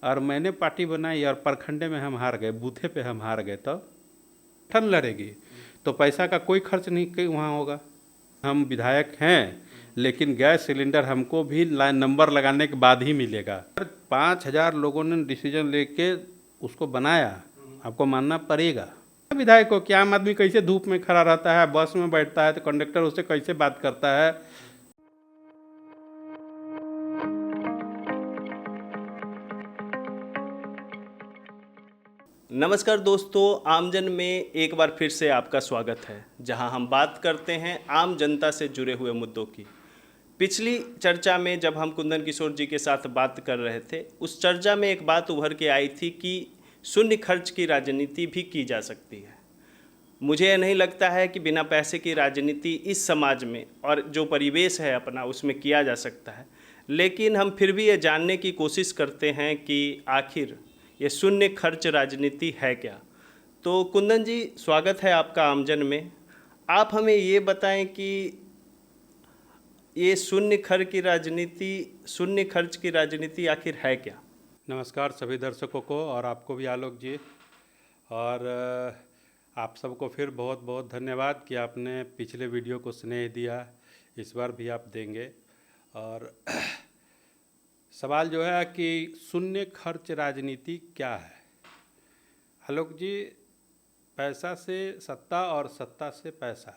और मैंने पार्टी बनाई और प्रखंडे में हम हार गए, बूथे पे हम हार गए, तो ठन लड़ेगी तो पैसा का कोई खर्च नहीं वहाँ होगा। हम विधायक हैं, लेकिन गैस सिलेंडर हमको भी नंबर लगाने के बाद ही मिलेगा। 5,000 लोगों ने डिसीजन लेके उसको बनाया, आपको मानना पड़ेगा। विधायक को क्या, आम आदमी कैसे धूप में खड़ा रहता है, बस में बैठता है तो कंडक्टर उससे कैसे बात करता है। नमस्कार दोस्तों, आमजन में एक बार फिर से आपका स्वागत है, जहां हम बात करते हैं आम जनता से जुड़े हुए मुद्दों की। पिछली चर्चा में जब हम कुंदन किशोर जी के साथ बात कर रहे थे, उस चर्चा में एक बात उभर के आई थी कि शून्य खर्च की राजनीति भी की जा सकती है। मुझे यह नहीं लगता है कि बिना पैसे की राजनीति इस समाज में और जो परिवेश है अपना उसमें किया जा सकता है, लेकिन हम फिर भी ये जानने की कोशिश करते हैं कि आखिर ये शून्य खर्च राजनीति है क्या। तो कुंदन जी, स्वागत है आपका आमजन में। आप हमें ये बताएं कि ये शून्य खर्च की राजनीति आखिर है क्या। नमस्कार सभी दर्शकों को और आपको भी आलोक जी, और आप सबको फिर बहुत बहुत धन्यवाद कि आपने पिछले वीडियो को स्नेह दिया, इस बार भी आप देंगे। और सवाल जो है कि शून्य खर्च राजनीति क्या है। आलोक जी, पैसा से सत्ता और सत्ता से पैसा,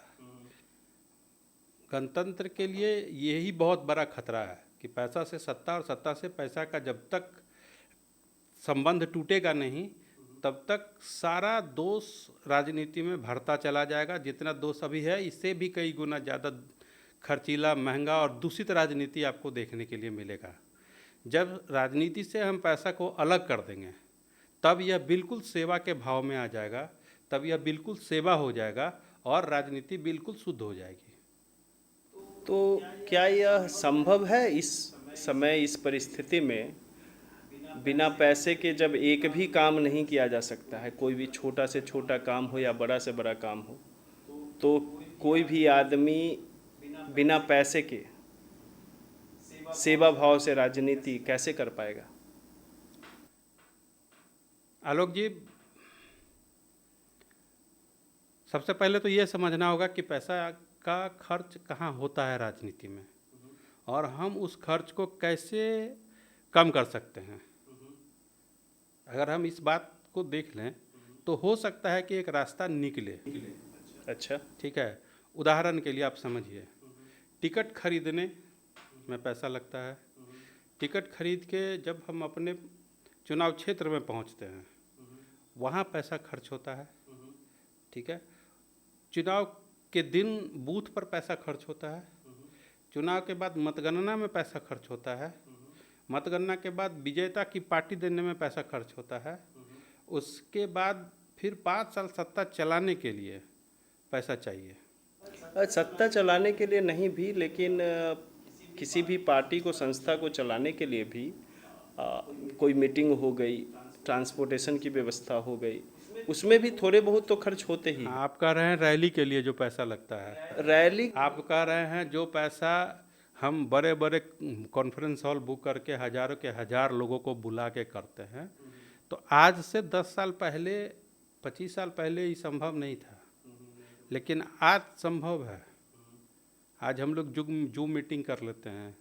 गणतंत्र के लिए यही बहुत बड़ा खतरा है कि पैसा से सत्ता और सत्ता से पैसा का जब तक संबंध टूटेगा नहीं, तब तक सारा दोष राजनीति में भरता चला जाएगा। जितना दोष अभी है, इससे भी कई गुना ज़्यादा खर्चीला, महंगा और दूषित राजनीति आपको देखने के लिए मिलेगा। जब राजनीति से हम पैसा को अलग कर देंगे, तब यह बिल्कुल सेवा के भाव में आ जाएगा, तब यह बिल्कुल सेवा हो जाएगा और राजनीति बिल्कुल शुद्ध हो जाएगी। तो क्या यह संभव है इस समय, इस परिस्थिति में, बिना पैसे के जब एक भी काम नहीं किया जा सकता है, कोई भी छोटा से छोटा काम हो या बड़ा से बड़ा काम हो, तो कोई भी आदमी बिना पैसे के सेवा भाव से राजनीति कैसे कर पाएगा। आलोक जी, सबसे पहले तो ये समझना होगा कि पैसा का खर्च कहाँ होता है राजनीति में, और हम उस खर्च को कैसे कम कर सकते हैं। अगर हम इस बात को देख लें तो हो सकता है कि एक रास्ता निकले। अच्छा, ठीक है, उदाहरण के लिए आप समझिए, टिकट खरीदने में पैसा लगता है। टिकट खरीद के जब हम अपने चुनाव क्षेत्र में पहुंचते हैं, वहाँ पैसा खर्च होता है। ठीक है, चुनाव के दिन बूथ पर पैसा खर्च होता है। चुनाव के बाद मतगणना में पैसा खर्च होता है। मतगणना के बाद विजेता की पार्टी देने में पैसा खर्च होता है। उसके बाद फिर 5 साल सत्ता चलाने के लिए पैसा चाहिए। सत्ता चलाने के लिए नहीं भी, लेकिन किसी भी पार्टी को, संस्था को चलाने के लिए भी कोई मीटिंग हो गई, ट्रांसपोर्टेशन की व्यवस्था हो गई, उसमें भी थोड़े बहुत तो खर्च होते ही। आप कह रहे हैं रैली के लिए जो पैसा लगता है, रैली, आप कह रहे हैं जो पैसा हम बड़े बड़े कॉन्फ्रेंस हॉल बुक करके हजारों के हजार लोगों को बुला के करते हैं, तो आज से 10 साल पहले, 25 साल पहले ये संभव नहीं था, लेकिन आज संभव है। आज हम लोग जूम मीटिंग कर लेते हैं,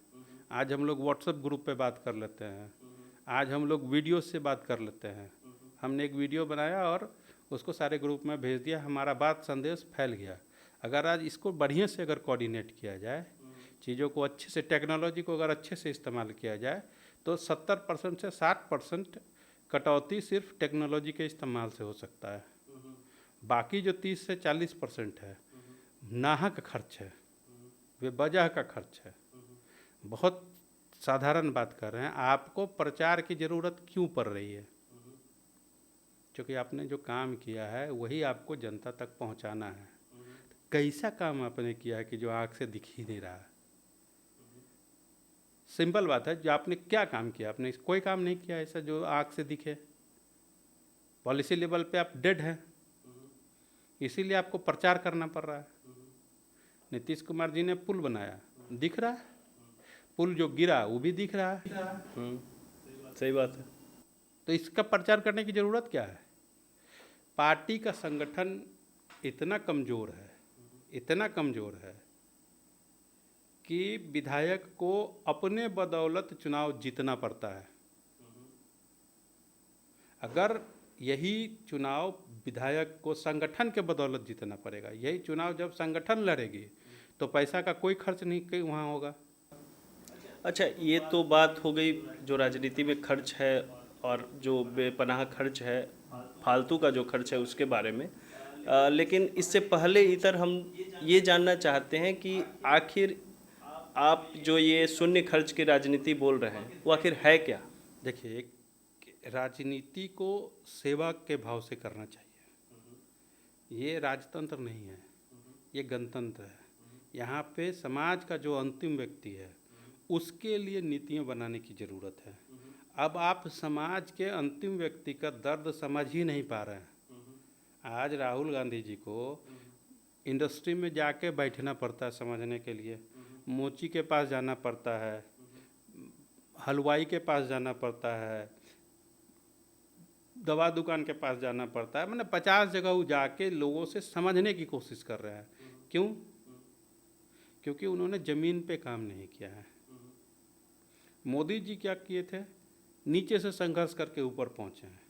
आज हम लोग व्हाट्सएप ग्रुप पे बात कर लेते हैं, आज हम लोग वीडियो से बात कर लेते हैं। हमने एक वीडियो बनाया और उसको सारे ग्रुप में भेज दिया, हमारा बात संदेश फैल गया। अगर आज इसको बढ़िया से अगर कोऑर्डिनेट किया जाए, चीज़ों को अच्छे से, टेक्नोलॉजी को अगर अच्छे से इस्तेमाल किया जाए, तो 70% से 60% कटौती सिर्फ टेक्नोलॉजी के इस्तेमाल से हो सकता है। बाकी जो 30 से 40% है, नाहक खर्च है, बेवजह का खर्च है। बहुत साधारण बात कर रहे हैं, आपको प्रचार की ज़रूरत क्यों पड़ रही है? क्योंकि आपने जो काम किया है वही आपको जनता तक पहुंचाना है। कैसा काम आपने किया है कि जो आँख से दिख ही नहीं रहा? सिंपल बात है, जो आपने क्या काम किया? आपने कोई काम नहीं किया ऐसा जो आँख से दिखे। पॉलिसी लेवल पे आप डेड हैं, इसीलिए आपको प्रचार करना पड़ रहा है। नीतीश कुमार जी ने पुल बनाया, दिख रहा है। पुल जो गिरा वो भी दिख रहा है। सही बात है। तो इसका प्रचार करने की ज़रूरत क्या है? पार्टी का संगठन इतना कमज़ोर है, इतना कमज़ोर है कि विधायक को अपने बदौलत चुनाव जीतना पड़ता है। अगर यही चुनाव विधायक को संगठन के बदौलत जीतना पड़ेगा, यही चुनाव जब संगठन लड़ेगी तो पैसा का कोई खर्च नहीं कहीं वहाँ होगा। अच्छा, ये तो बात हो गई जो राजनीति में खर्च है और जो बेपनाह खर्च है, फालतू का जो खर्च है उसके बारे में। लेकिन इससे पहले इधर हम ये जानना चाहते हैं कि आखिर आप जो ये शून्य खर्च की राजनीति बोल रहे हैं वो आखिर है क्या? देखिए, राजनीति को सेवा के भाव से करना चाहिए। ये राजतंत्र नहीं है, ये गणतंत्र है। यहाँ पे समाज का जो अंतिम व्यक्ति है उसके लिए नीतियाँ बनाने की ज़रूरत है। अब आप समाज के अंतिम व्यक्ति का दर्द समझ ही नहीं पा रहे हैं। आज राहुल गांधी जी को इंडस्ट्री में जाके बैठना पड़ता है समझने के लिए, मोची के पास जाना पड़ता है, हलवाई के पास जाना पड़ता है, दवा दुकान के पास जाना पड़ता है। मैंने 50 जगह वो जाके लोगों से समझने की कोशिश कर रहे हैं। क्यों? क्योंकि उन्होंने ज़मीन पे काम नहीं किया है। मोदी जी क्या किए थे? नीचे से संघर्ष करके ऊपर पहुँचे हैं।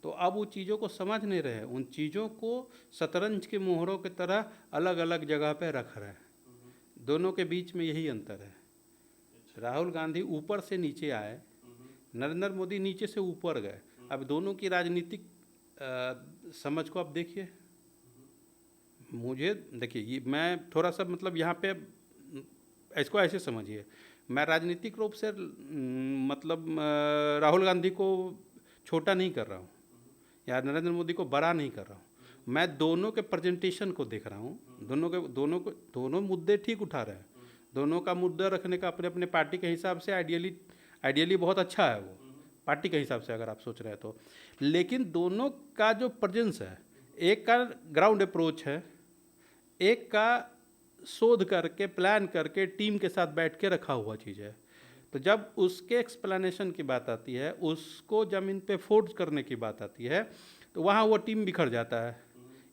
तो अब वो चीज़ों को समझ नहीं रहे, उन चीज़ों को शतरंज के मोहरों की तरह अलग अलग जगह पे रख रहे हैं। दोनों के बीच में यही अंतर है। राहुल गांधी ऊपर से नीचे आए, नरेंद्र मोदी नीचे से ऊपर गए। अब दोनों की राजनीतिक समझ को आप देखिए। मुझे देखिए, ये मैं थोड़ा सा मतलब यहाँ पे इसको ऐसे समझिए, मैं राजनीतिक रूप से मतलब राहुल गांधी को छोटा नहीं कर रहा हूँ या नरेंद्र मोदी को बड़ा नहीं कर रहा हूँ। मैं दोनों के प्रेजेंटेशन को देख रहा हूँ। दोनों मुद्दे ठीक उठा रहे हैं। दोनों का मुद्दा रखने का अपने अपने पार्टी के हिसाब से आइडियली बहुत अच्छा है वो पार्टी के हिसाब से अगर आप सोच रहे हैं तो। लेकिन दोनों का जो प्रेजेंस है, एक का ग्राउंड अप्रोच है, एक का शोध करके प्लान करके टीम के साथ बैठ के रखा हुआ चीज़ है। तो जब उसके एक्सप्लेनेशन की बात आती है, उसको ज़मीन पे फोर्स करने की बात आती है, तो वहाँ वो टीम बिखर जाता है।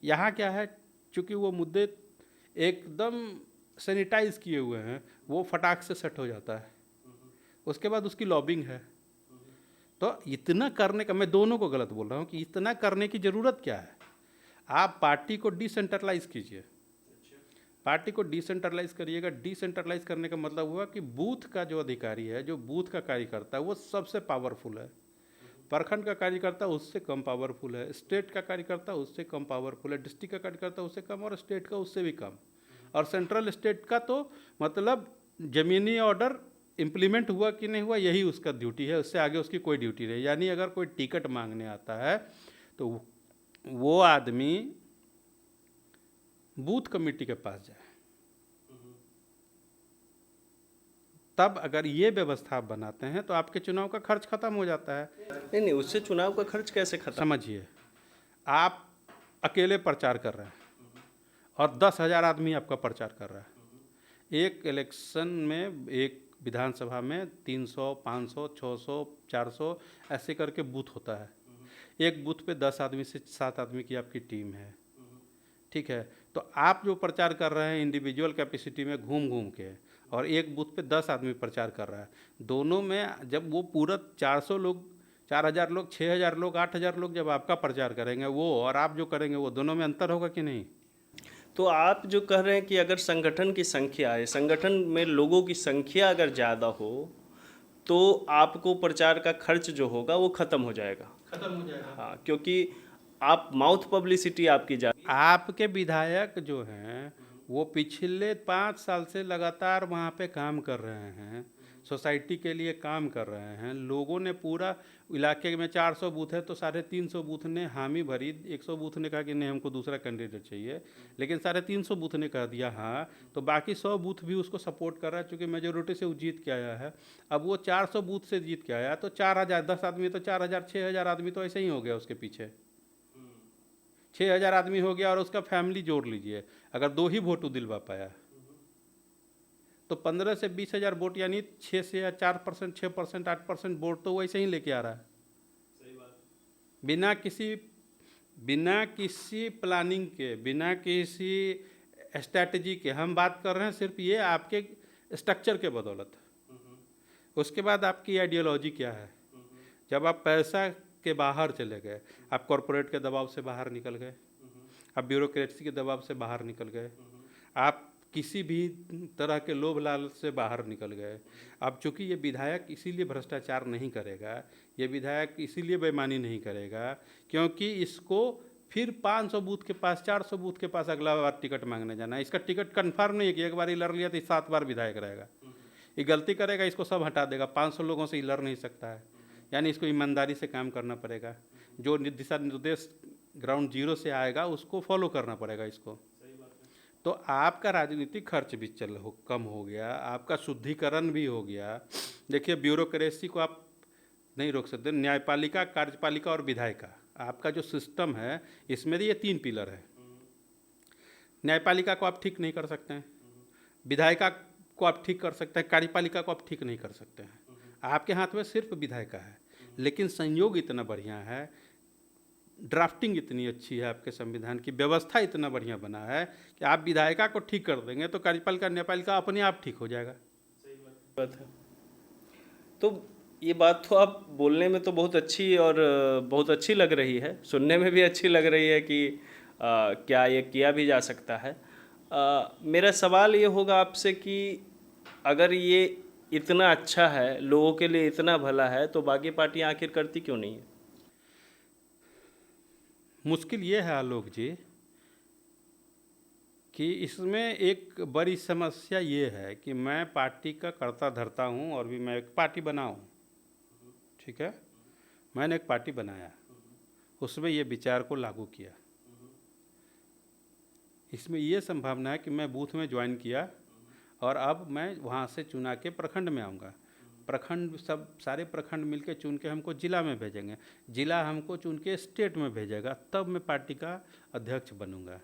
यहाँ क्या है, चूँकि वो मुद्दे एकदम सैनिटाइज किए हुए हैं, वो फटाक से सेट हो जाता है। उसके बाद उसकी लॉबिंग है। तो इतना करने का, मैं दोनों को गलत बोल रहा हूँ कि इतना करने की ज़रूरत क्या है? आप पार्टी को डिसेंट्रलाइज कीजिए, पार्टी को डिसेंट्रलाइज करिएगा। डिसेंट्रलाइज करने का मतलब हुआ कि बूथ का जो अधिकारी है, जो बूथ का कार्यकर्ता है, वो सबसे पावरफुल है। प्रखंड का कार्यकर्ता उससे कम पावरफुल है, स्टेट का कार्यकर्ता उससे कम पावरफुल है, डिस्ट्रिक्ट का कार्यकर्ता उससे कम, और स्टेट का उससे भी कम, और सेंट्रल स्टेट का तो मतलब ज़मीनी ऑर्डर इम्प्लीमेंट हुआ कि नहीं हुआ, यही उसका ड्यूटी है। उससे आगे उसकी कोई ड्यूटी नहीं। यानी अगर कोई टिकट मांगने आता है तो वो आदमी बूथ कमेटी के पास जाए। तब अगर ये व्यवस्था आप बनाते हैं तो आपके चुनाव का खर्च खत्म हो जाता है। नहीं, उससे चुनाव का खर्च कैसे खत्म? समझिए, आप अकेले प्रचार कर रहे हैं और 10,000 आदमी आपका प्रचार कर रहा है। एक इलेक्शन में, एक विधानसभा में 300, 500, 600, 400 ऐसे करके बूथ होता है। एक बूथ पे 10 आदमी से 7 आदमी की आपकी टीम है, ठीक है। तो आप जो प्रचार कर रहे हैं इंडिविजुअल कैपेसिटी में घूम घूम के, और एक बूथ पे 10 आदमी प्रचार कर रहा है, दोनों में जब वो पूरा 400 लोग, 4,000 लोग, 6,000 लोग, 8,000 लोग जब आपका प्रचार करेंगे, वो और आप जो करेंगे, वो दोनों में अंतर होगा कि नहीं? तो आप जो कह रहे हैं कि अगर संगठन की संख्या है, संगठन में लोगों की संख्या अगर ज़्यादा हो तो आपको प्रचार का खर्च जो होगा वो खत्म हो जाएगा। हाँ, क्योंकि आप माउथ पब्लिसिटी आपकी जा। आपके विधायक जो हैं वो पिछले 5 साल से लगातार वहाँ पे काम कर रहे हैं, सोसाइटी के लिए काम कर रहे हैं। लोगों ने पूरा इलाके में 400 बूथ है तो 350 बूथ ने हामी भरी, 100 बूथ ने कहा कि नहीं हमको दूसरा कैंडिडेट चाहिए, लेकिन 350 बूथ ने कह दिया हाँ, तो बाकी 100 बूथ भी उसको सपोर्ट कर रहा है, चूँकि मेजोरिटी से वो जीत के आया है। अब वो 400 बूथ से जीत के आया तो 4,000, 10 आदमी तो 4,000, 6,000 आदमी तो ऐसे ही हो गया उसके पीछे। 6,000 आदमी हो गया और उसका फैमिली जोड़ लीजिए, अगर 2 ही वोट दिलवा पाया तो 15 से 20,000 वोट, यानी 6 से 4%, 6%, 8% वोट तो वैसे ही लेके आ रहा है। बिना किसी प्लानिंग के, बिना किसी स्ट्रैटेजी के हम बात कर रहे हैं, सिर्फ ये आपके स्ट्रक्चर के बदौलत। उसके बाद आपकी आइडियोलॉजी क्या है। जब आप पैसा के बाहर चले गए, आप कॉरपोरेट के दबाव से बाहर निकल गए, आप ब्यूरोक्रेसी के दबाव से बाहर निकल गए, आप किसी भी तरह के लोभ लालच से बाहर निकल गए। अब चूंकि ये विधायक इसीलिए भ्रष्टाचार नहीं करेगा, ये विधायक इसीलिए बेईमानी नहीं करेगा क्योंकि इसको फिर 500 बूथ के पास, 400 बूथ के पास अगला बार टिकट मांगने जाना है। इसका टिकट कन्फर्म नहीं है कि एक बार ही लड़ लिया तो 7 बार विधायक रहेगा। ये गलती करेगा, इसको सब हटा देगा। 500 लोगों से ही लड़ नहीं सकता है, यानी इसको ईमानदारी से काम करना पड़ेगा। जो दिशा निर्देश ग्राउंड जीरो से आएगा उसको फॉलो करना पड़ेगा इसको। तो आपका राजनीतिक खर्च भी कम हो गया, आपका शुद्धिकरण भी हो गया। देखिए, ब्यूरोक्रेसी को आप नहीं रोक सकते। न्यायपालिका, कार्यपालिका और विधायिका, आपका जो सिस्टम है इसमें ये 3 पिलर है। न्यायपालिका को आप ठीक नहीं कर सकते हैं, विधायिका को आप ठीक कर सकते हैं, कार्यपालिका को आप ठीक नहीं कर सकते हैं। आपके हाथ में सिर्फ विधायिका है, लेकिन संयोग इतना बढ़िया है, ड्राफ्टिंग इतनी अच्छी है, आपके संविधान की व्यवस्था इतना बढ़िया बना है कि आप विधायिका को ठीक कर देंगे तो कार्यपालिका, न्यायपालिका अपने आप ठीक हो जाएगा। सही बात है। तो ये बात तो आप बोलने में तो बहुत अच्छी और बहुत अच्छी लग रही है, सुनने में भी अच्छी लग रही है कि क्या ये किया भी जा सकता है। मेरा सवाल ये होगा आपसे कि अगर ये इतना अच्छा है, लोगों के लिए इतना भला है, तो बाकी पार्टियां आखिर करती क्यों नहीं है? मुश्किल ये है आलोक जी कि इसमें एक बड़ी समस्या ये है कि मैं पार्टी का कर्ता धर्ता हूँ और भी मैं एक पार्टी बनाऊँ, ठीक है। मैंने एक पार्टी बनाया, उसमें ये विचार को लागू किया। इसमें ये संभावना है कि मैं बूथ में ज्वाइन किया और अब मैं वहाँ से चुना के प्रखंड में आऊँगा। प्रखंड सारे प्रखंड मिलके चुन के हमको जिला में भेजेंगे, जिला हमको चुन के स्टेट में भेजेगा, तब मैं पार्टी का अध्यक्ष बनूंगा।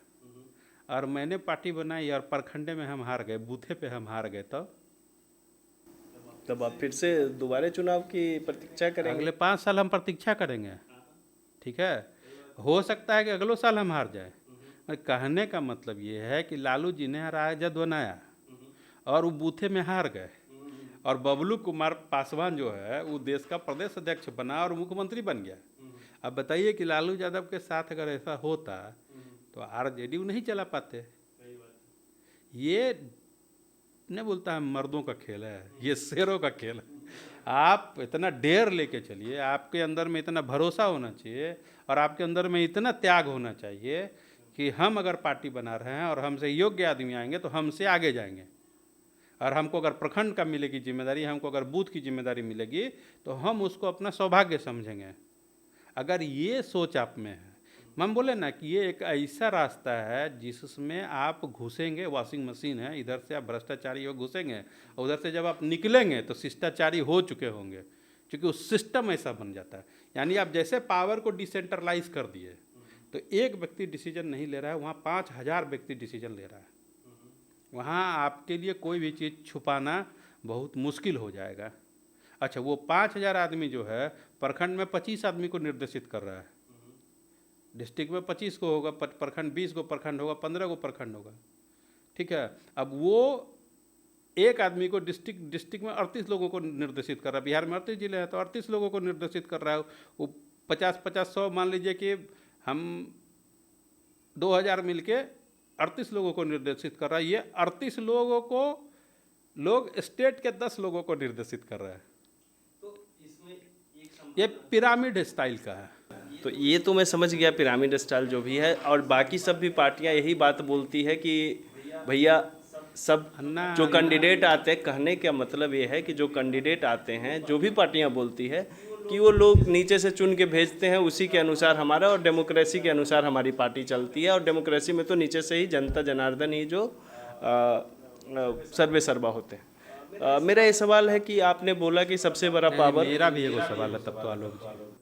और मैंने पार्टी बनाई और प्रखंडे में हम हार गए, बूथे पे हम हार गए, तब आप फिर से दोबारा चुनाव की प्रतीक्षा करेंगे? अगले 5 साल हम प्रतीक्षा करेंगे, ठीक है। हो सकता है कि अगले साल हम हार जाए। कहने का मतलब ये है कि लालू जी ने राजद बनाया और वो बूथे में हार गए, और बबलू कुमार पासवान जो है वो देश का प्रदेश अध्यक्ष बना और मुख्यमंत्री बन गया। अब बताइए कि लालू यादव के साथ अगर ऐसा होता तो आरजेडी नहीं चला पाते। ये नहीं बोलता है मर्दों का खेल है, ये शेरों का खेल है। आप इतना डेर लेके चलिए, आपके अंदर में इतना भरोसा होना चाहिए और आपके अंदर में इतना त्याग होना चाहिए कि हम अगर पार्टी बना रहे हैं और हमसे योग्य आदमी आएंगे तो हमसे आगे जाएंगे। और हमको अगर प्रखंड का मिलेगी जिम्मेदारी, हमको अगर बूथ की जिम्मेदारी मिलेगी तो हम उसको अपना सौभाग्य समझेंगे। अगर ये सोच आप में है, हम बोले ना कि ये एक ऐसा रास्ता है जिसमें आप घुसेंगे, वॉशिंग मशीन है, इधर से आप भ्रष्टाचारी हो घुसेंगे और उधर से जब आप निकलेंगे तो शिष्टाचारी हो चुके होंगे, क्योंकि उस सिस्टम ऐसा बन जाता है। यानी आप जैसे पावर को डिसेंट्रलाइज कर दिए तो एक व्यक्ति डिसीजन नहीं ले रहा है, वहाँ 5000 व्यक्ति डिसीजन ले रहा है। वहाँ आपके लिए कोई भी चीज़ छुपाना बहुत मुश्किल हो जाएगा। अच्छा, वो 5000 आदमी जो है प्रखंड में 25 आदमी को निर्देशित कर रहा है, डिस्ट्रिक्ट में 25 को होगा, प्रखंड 20 को प्रखंड होगा, 15 को प्रखंड होगा, ठीक है। अब वो एक आदमी को डिस्ट्रिक्ट में 38 लोगों को निर्देशित कर रहा है। बिहार में 38 जिले हैं तो 38 लोगों को निर्देशित कर रहा है। वो 50-50-100 मान लीजिए कि हम 2000 मिलके 38 लोगों को निर्देशित कर रहा है। ये 38 लोगों को लोग स्टेट के 10 लोगों को निर्देशित कर रहा है। तो इसमें ये पिरामिड स्टाइल का है। तो ये तो मैं समझ गया पिरामिड स्टाइल जो भी है, और बाकी सब भी पार्टियां यही बात बोलती है कि भैया सब जो कैंडिडेट आते हैं, कहने का मतलब ये है कि जो कैंडिडेट आते हैं, जो भी पार्टियां बोलती है कि वो लोग नीचे से चुन के भेजते हैं, उसी के अनुसार हमारा और डेमोक्रेसी के अनुसार हमारी पार्टी चलती है। और डेमोक्रेसी में तो नीचे से ही जनता जनार्दन ही जो सर्वे सर्वा होते हैं। मेरा ये सवाल है कि आपने बोला कि सबसे बड़ा पावर, मेरा भी एक सवाल है तब तो आलोक जी,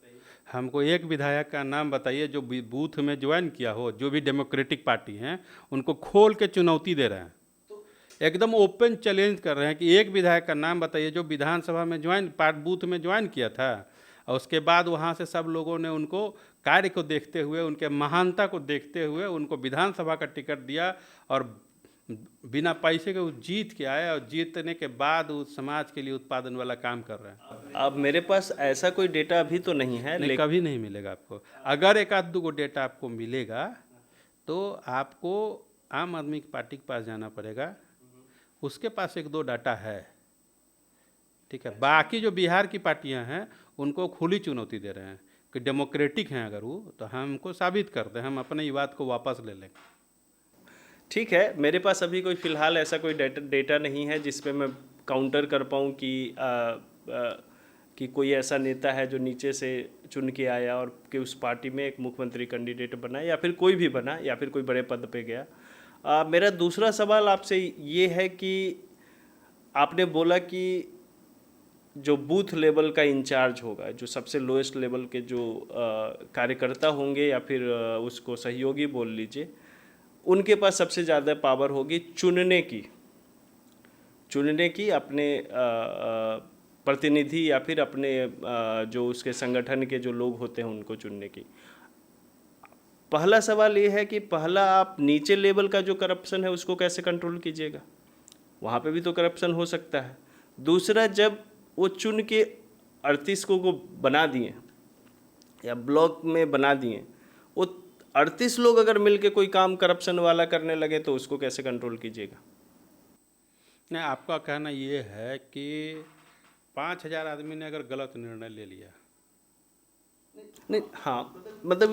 हमको एक विधायक का नाम बताइए जो बूथ में ज्वाइन किया हो, जो भी डेमोक्रेटिक पार्टी हैं उनको खोल के चुनौती दे रहे हैं, एकदम ओपन चैलेंज कर रहे हैं कि एक विधायक का नाम बताइए जो विधानसभा में बूथ में ज्वाइन किया था और उसके बाद वहाँ से सब लोगों ने उनको कार्य को देखते हुए, उनके महानता को देखते हुए उनको विधानसभा का टिकट दिया और बिना पैसे के वो जीत के आए और जीतने के बाद उस समाज के लिए उत्पादन वाला काम कर रहे हैं। अब मेरे पास ऐसा कोई डेटा अभी तो नहीं है, नहीं, कभी नहीं मिलेगा आपको। अगर एक आध दो डेटा आपको मिलेगा तो आपको आम आदमी की पार्टी के पास जाना पड़ेगा, उसके पास एक दो डाटा है, ठीक है। बाकी जो बिहार की पार्टियां हैं उनको खुली चुनौती दे रहे हैं कि डेमोक्रेटिक हैं अगर वो, तो हमको साबित कर दें, हम अपने ये बात को वापस ले लेंगे। ठीक है, मेरे पास अभी कोई फ़िलहाल ऐसा कोई डेटा नहीं है जिस पे मैं काउंटर कर पाऊँ कि कोई ऐसा नेता है जो नीचे से चुन के आया और कि उस पार्टी में एक मुख्यमंत्री कैंडिडेट बना या फिर कोई भी बना या फिर कोई बड़े पद पे गया। मेरा दूसरा सवाल आपसे ये है कि आपने बोला कि जो बूथ लेवल का इंचार्ज होगा, जो सबसे लोएस्ट लेवल के जो कार्यकर्ता होंगे या फिर उसको सहयोगी बोल लीजिए, उनके पास सबसे ज़्यादा पावर होगी चुनने की अपने प्रतिनिधि या फिर अपने जो उसके संगठन के जो लोग होते हैं उनको चुनने की। पहला सवाल ये है कि पहला आप नीचे लेवल का जो करप्शन है उसको कैसे कंट्रोल कीजिएगा, वहाँ पे भी तो करप्शन हो सकता है। दूसरा, जब वो चुन के 38 को बना दिए या ब्लॉक में बना दिए, वो 38 लोग अगर मिलके कोई काम करप्शन वाला करने लगे तो उसको कैसे कंट्रोल कीजिएगा? नहीं, आपका कहना ये है कि 5000 आदमी ने अगर गलत निर्णय ले लिया, नहीं, हाँ, मतलब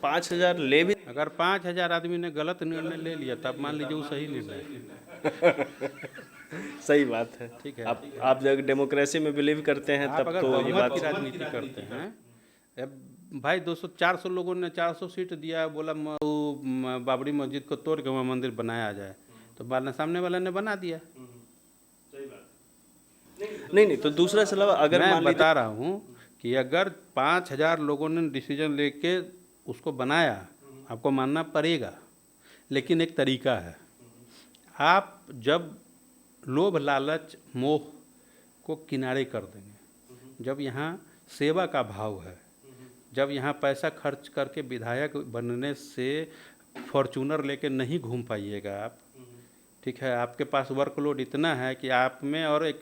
5000 ले भी, अगर 5000 आदमी ने गलत निर्णय ले लिया तब मान लीजिए वो सही निर्णय है। सही बात है, ठीक है। आप जब डेमोक्रेसी में बिलीव करते हैं आप तब अगर तो ये बहुमत बात की राजनीति करते हैं, अब भाई 200-400 लोगों ने 400 सीट दिया, बोला बाबरी मस्जिद को तोड़ के वहाँ मंदिर बनाया जाए, तो सामने वाले ने बना दिया। नहीं, तो दूसरा सवाल, अगर मैं मान लीजिए बता रहा हूँ कि अगर 5000 लोगों ने डिसीजन लेके उसको बनाया, आपको मानना पड़ेगा, लेकिन एक तरीका है। आप जब लोभ लालच मोह को किनारे कर देंगे, जब यहाँ सेवा का भाव है, जब यहाँ पैसा खर्च करके विधायक बनने से फॉर्चूनर लेके नहीं घूम पाइएगा आप, ठीक है, आपके पास वर्कलोड इतना है कि आप में और एक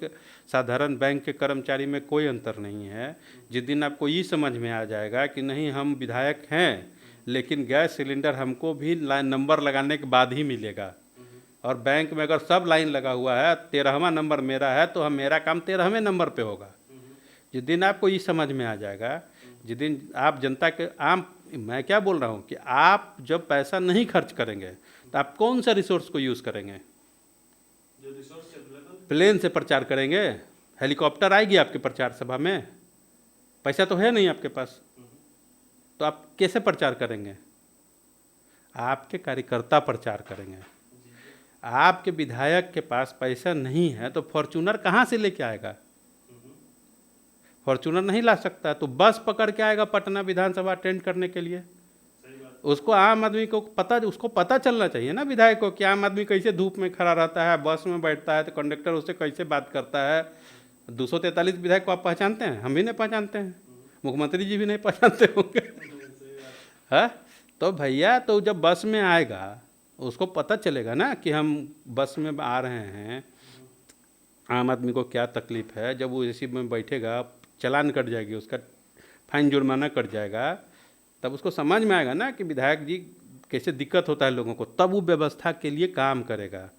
साधारण बैंक के कर्मचारी में कोई अंतर नहीं है। जिस दिन आपको ये समझ में आ जाएगा कि नहीं हम विधायक हैं लेकिन गैस सिलेंडर हमको भी लाइन नंबर लगाने के बाद ही मिलेगा, और बैंक में अगर सब लाइन लगा हुआ है 13वां नंबर मेरा है तो मेरा काम 13वें नंबर पे होगा। जिस दिन आपको ये समझ में आ जाएगा, जिस दिन आप जनता के मैं क्या बोल रहा हूँ कि आप जब पैसा नहीं खर्च करेंगे तो आप कौन सा रिसोर्स को यूज़ करेंगे? प्लेन से प्रचार करेंगे? हेलीकॉप्टर आएगी आपके प्रचार सभा में? पैसा तो है नहीं आपके पास, तो आप कैसे प्रचार करेंगे? आपके कार्यकर्ता प्रचार करेंगे। आपके विधायक के पास पैसा नहीं है तो फॉर्चूनर कहाँ से लेके आएगा? फॉर्चूनर नहीं ला सकता तो बस पकड़ के आएगा पटना विधानसभा अटेंड करने के लिए। उसको आम आदमी को उसको पता चलना चाहिए ना विधायक को कि आम आदमी कैसे धूप में खड़ा रहता है, बस में बैठता है तो कंडक्टर उससे कैसे बात करता है। 243 विधायक को आप पहचानते हैं? हम भी नहीं पहचानते हैं, मुख्यमंत्री जी भी नहीं पहचानते होंगे, है? तो भैया, तो जब बस में आएगा उसको पता चलेगा ना कि हम बस में आ रहे हैं, आम आदमी को क्या तकलीफ है। जब वो एसी में बैठेगा, चालान कट जाएगी, उसका फाइन जुर्माना कट जाएगा, तब उसको समझ में आएगा ना कि विधायक जी कैसे दिक्कत होता है लोगों को, तब वो व्यवस्था के लिए काम करेगा।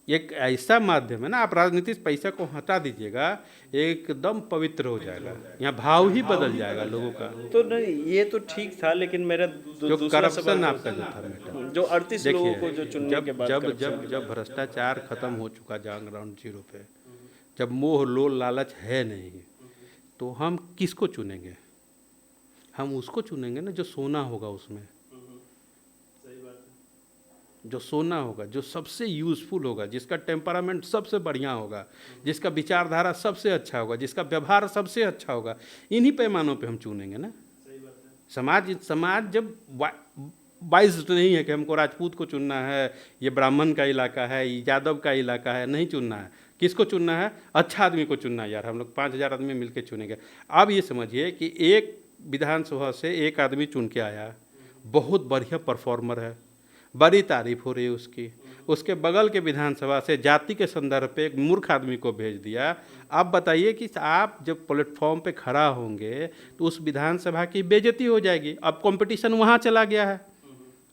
एक ऐसा माध्यम है ना, आप राजनीति से पैसा को हटा दीजिएगा, एकदम पवित्र हो जाएगा, यहाँ भाव ही बदल जाएगा लोगों का। तो नहीं, ये तो ठीक था, लेकिन मेरा जो करप्शन आपका जो था बेटा, जो 38 लोगों को जो चुनने के बाद जब भ्रष्टाचार खत्म हो चुका ग्राउंड जीरो पे, जब मोह लोल लालच है नहीं, तो हम किसको चुनेंगे? हम उसको चुनेंगे ना जो सोना होगा, उसमें जो सोना होगा, जो सबसे यूज़फुल होगा, जिसका टेम्परामेंट सबसे बढ़िया होगा, जिसका विचारधारा सबसे अच्छा होगा, जिसका व्यवहार सबसे अच्छा होगा। इन्हीं पैमानों पे हम चुनेंगे ना। समाज जब बाइज्ड नहीं है कि हमको राजपूत को चुनना है, ये ब्राह्मण का इलाका है, ये यादव का इलाका है, नहीं चुनना है किसको चुनना है? अच्छा आदमी को चुनना है यार, हम लोग 5,000 आदमी मिलकर चुनेंगे। अब ये समझिए कि एक विधानसभा से एक आदमी चुन के आया, बहुत बढ़िया परफॉर्मर है, बड़ी तारीफ हो रही है उसकी। उसके बगल के विधानसभा से जाति के संदर्भ पे एक मूर्ख आदमी को भेज दिया। आप बताइए कि आप जब प्लेटफॉर्म पे खड़ा होंगे तो उस विधानसभा की बेइज्जती हो जाएगी। अब कंपटीशन वहाँ चला गया है,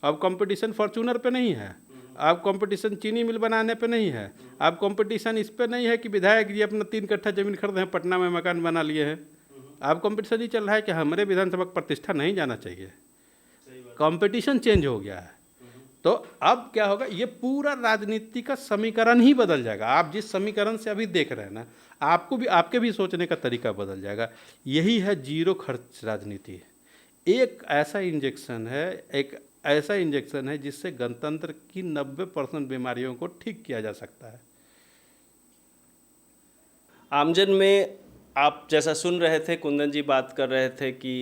अब कंपटीशन फॉर्चूनर पे नहीं है, अब कंपटीशन चीनी मिल बनाने पे नहीं है, अब कंपटीशन इस पे नहीं है कि विधायक जी अपना 3 कट्ठा जमीन खरीदे हैं, पटना में मकान बना लिए हैं। अब कंपटीशन ही चल रहा है कि हमारे विधानसभा का प्रतिष्ठा नहीं जाना चाहिए। कंपटीशन चेंज हो गया है। तो अब क्या होगा, ये पूरा राजनीति का समीकरण ही बदल जाएगा। आप जिस समीकरण से अभी देख रहे हैं ना, आपको भी, आपके भी सोचने का तरीका बदल जाएगा। यही है जीरो खर्च राजनीति। एक ऐसा इंजेक्शन है जिससे गणतंत्र की 90% बीमारियों को ठीक किया जा सकता है। आमजन में आप जैसा सुन रहे थे, कुंदन जी बात कर रहे थे कि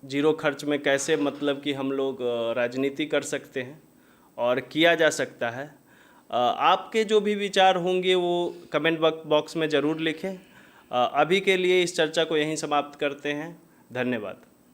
जीरो खर्च में कैसे मतलब कि हम लोग राजनीति कर सकते हैं और किया जा सकता है। आपके जो भी विचार होंगे वो कमेंट बॉक्स में ज़रूर लिखें। अभी के लिए इस चर्चा को यहीं समाप्त करते हैं। धन्यवाद।